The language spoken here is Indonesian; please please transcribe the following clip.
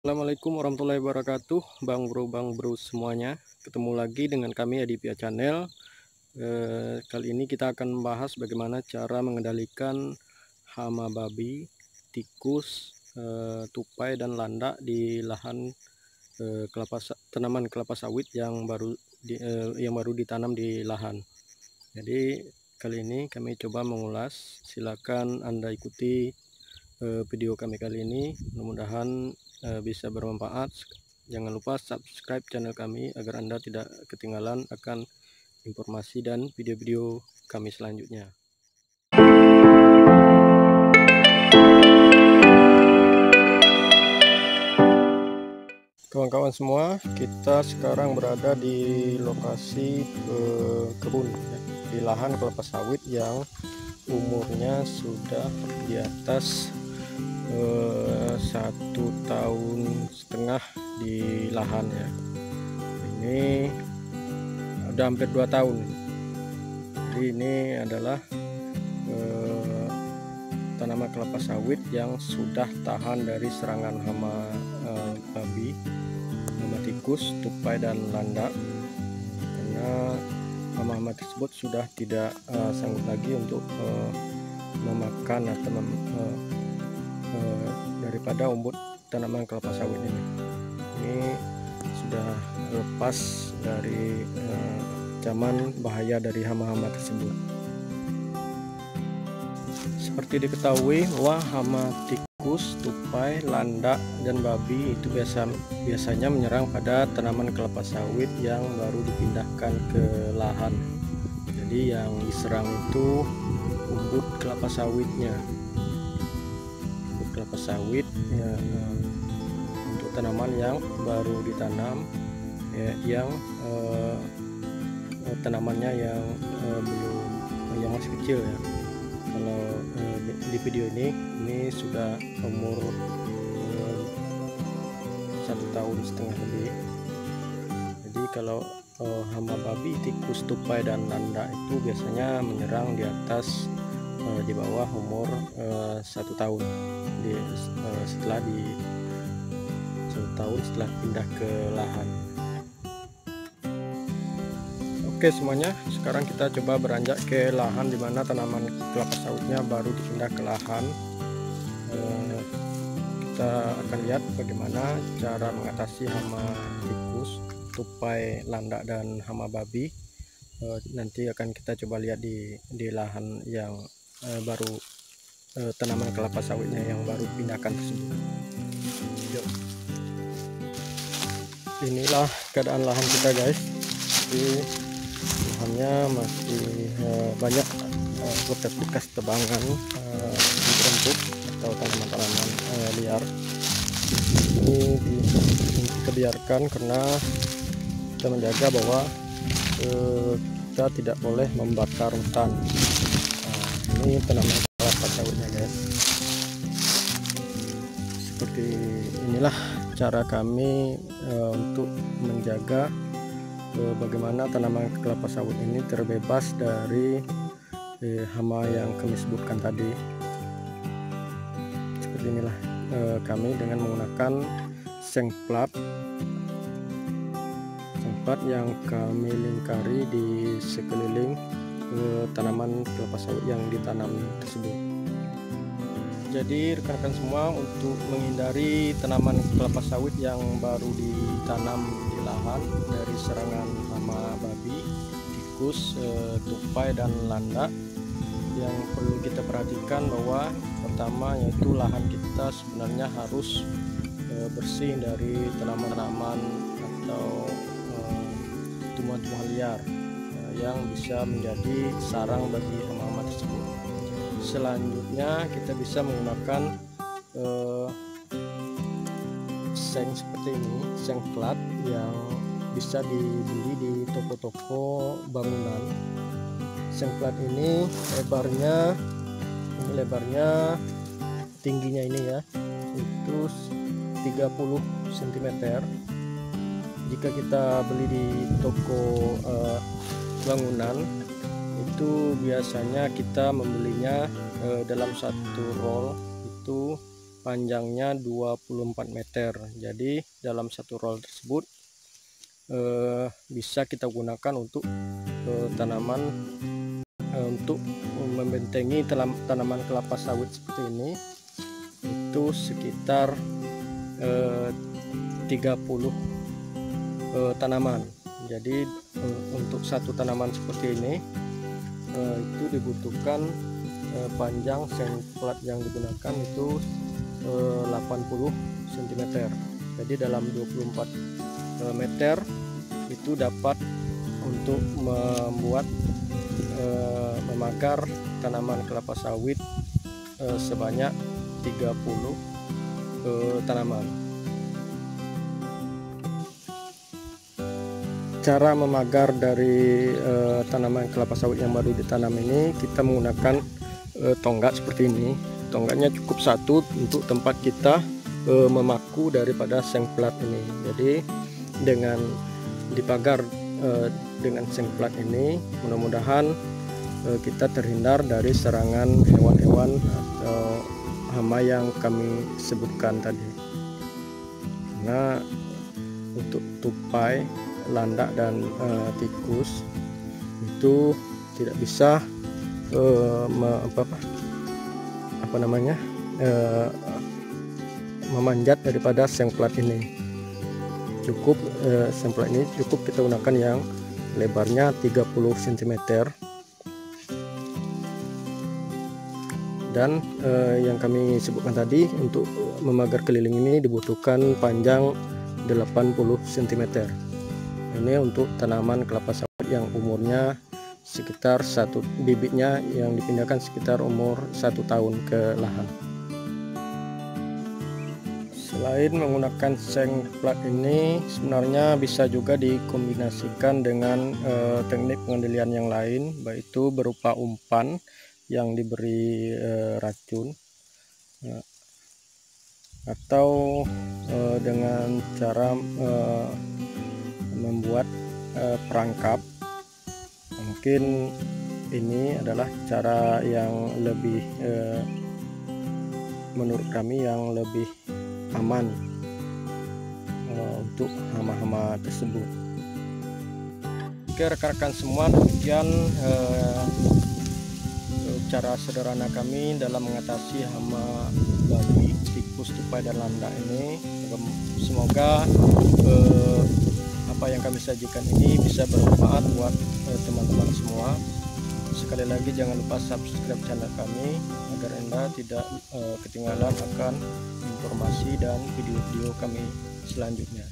Assalamualaikum warahmatullahi wabarakatuh, Bang Bro semuanya. Ketemu lagi dengan kami Adipia Channel. Kali ini kita akan membahas bagaimana cara mengendalikan hama babi, tikus, tupai dan landak di lahan tanaman kelapa sawit yang baru ditanam di lahan. Jadi kali ini kami coba mengulas. Silakan Anda ikuti video kami kali ini, mudah-mudahan bisa bermanfaat. Jangan lupa subscribe channel kami agar Anda tidak ketinggalan akan informasi dan video-video kami selanjutnya. Kawan-kawan semua, kita sekarang berada di lokasi kebun, di lahan kelapa sawit yang umurnya sudah di atas 1,5 tahun di lahan ya. Ini udah hampir 2 tahun. Jadi ini adalah tanaman kelapa sawit yang sudah tahan dari serangan hama babi, hama tikus, tupai dan landak, karena hama-hama tersebut sudah tidak sanggup lagi untuk memakan atau daripada umbut tanaman kelapa sawit ini. Ini sudah lepas dari ancaman bahaya dari hama-hama tersebut. Seperti diketahui bahwa hama tikus, tupai, landak dan babi itu biasanya menyerang pada tanaman kelapa sawit yang baru dipindahkan ke lahan. Jadi yang diserang itu umbut kelapa sawitnya, kelapa sawit ya, untuk tanaman yang baru ditanam ya, yang tanamannya yang yang masih kecil ya. Kalau di video ini sudah umur 1,5 tahun lebih. Jadi kalau hama babi, tikus, tupai dan landak itu biasanya menyerang di atas di bawah umur 1 tahun, setelah 1 tahun setelah pindah ke lahan. Oke semuanya, sekarang kita coba beranjak ke lahan di mana tanaman kelapa sawitnya baru dipindah ke lahan. Kita akan lihat bagaimana cara mengatasi hama tikus, tupai, landak dan hama babi. Nanti akan kita coba lihat di lahan yang baru, tanaman kelapa sawitnya yang baru pindahkan tersebut. Yuk. Inilah keadaan lahan kita guys. Jadi lahannya masih banyak bekas tebangan rumput atau tanaman-tanaman liar. Ini kita biarkan karena kita menjaga bahwa kita tidak boleh membakar hutan. Ini tanaman kelapa sawitnya guys. Seperti inilah cara kami untuk menjaga bagaimana tanaman kelapa sawit ini terbebas dari hama yang kami sebutkan tadi. Seperti inilah kami dengan menggunakan sengplat yang kami lingkari di sekeliling tanaman kelapa sawit yang ditanam tersebut. Jadi rekan-rekan semua, untuk menghindari tanaman kelapa sawit yang baru ditanam di lahan dari serangan hama babi, tikus, tupai dan landak, yang perlu kita perhatikan bahwa pertama yaitu lahan kita sebenarnya harus bersih dari tanaman-tanaman atau tumbuhan-tumbuhan liar yang bisa menjadi sarang bagi hama-hama tersebut. Selanjutnya kita bisa menggunakan seng seperti ini, seng plat yang bisa dibeli di toko-toko bangunan. Seng plat ini lebarnya tingginya ini ya, itu 30 cm. Jika kita beli di toko bangunan itu biasanya kita membelinya dalam satu roll itu panjangnya 24 meter. Jadi dalam satu roll tersebut bisa kita gunakan untuk tanaman untuk membentengi tanaman kelapa sawit seperti ini, itu sekitar 30 tanaman. Jadi untuk satu tanaman seperti ini itu dibutuhkan panjang seng plat yang digunakan itu 80 cm. Jadi dalam 24 meter itu dapat untuk membuat memagar tanaman kelapa sawit sebanyak 30 tanaman. Cara memagar dari tanaman kelapa sawit yang baru ditanam ini, kita menggunakan tonggak seperti ini. Tonggaknya cukup satu untuk tempat kita memaku daripada seng plat ini. Jadi dengan dipagar dengan seng plat ini, mudah-mudahan kita terhindar dari serangan hewan-hewan atau hama yang kami sebutkan tadi. Nah, untuk tupai, landak dan tikus itu tidak bisa memanjat daripada seng plat ini. Cukup seng plat ini cukup kita gunakan yang lebarnya 30 cm. Dan yang kami sebutkan tadi, untuk memagar keliling ini dibutuhkan panjang 80 cm. Ini untuk tanaman kelapa sawit yang umurnya sekitar bibitnya yang dipindahkan sekitar umur 1 tahun ke lahan. Selain menggunakan seng plat ini, sebenarnya bisa juga dikombinasikan dengan teknik pengendalian yang lain, baik itu berupa umpan yang diberi racun, atau dengan cara membuat perangkap. Mungkin ini adalah cara yang lebih menurut kami yang lebih aman untuk hama-hama tersebut. Oke rekan-rekan semua, demikian cara sederhana kami dalam mengatasi hama babi, tikus, tupai, dan landak ini. Semoga apa yang kami sajikan ini bisa bermanfaat buat teman-teman semua. Sekali lagi jangan lupa subscribe channel kami agar Anda tidak ketinggalan akan informasi dan video-video kami selanjutnya.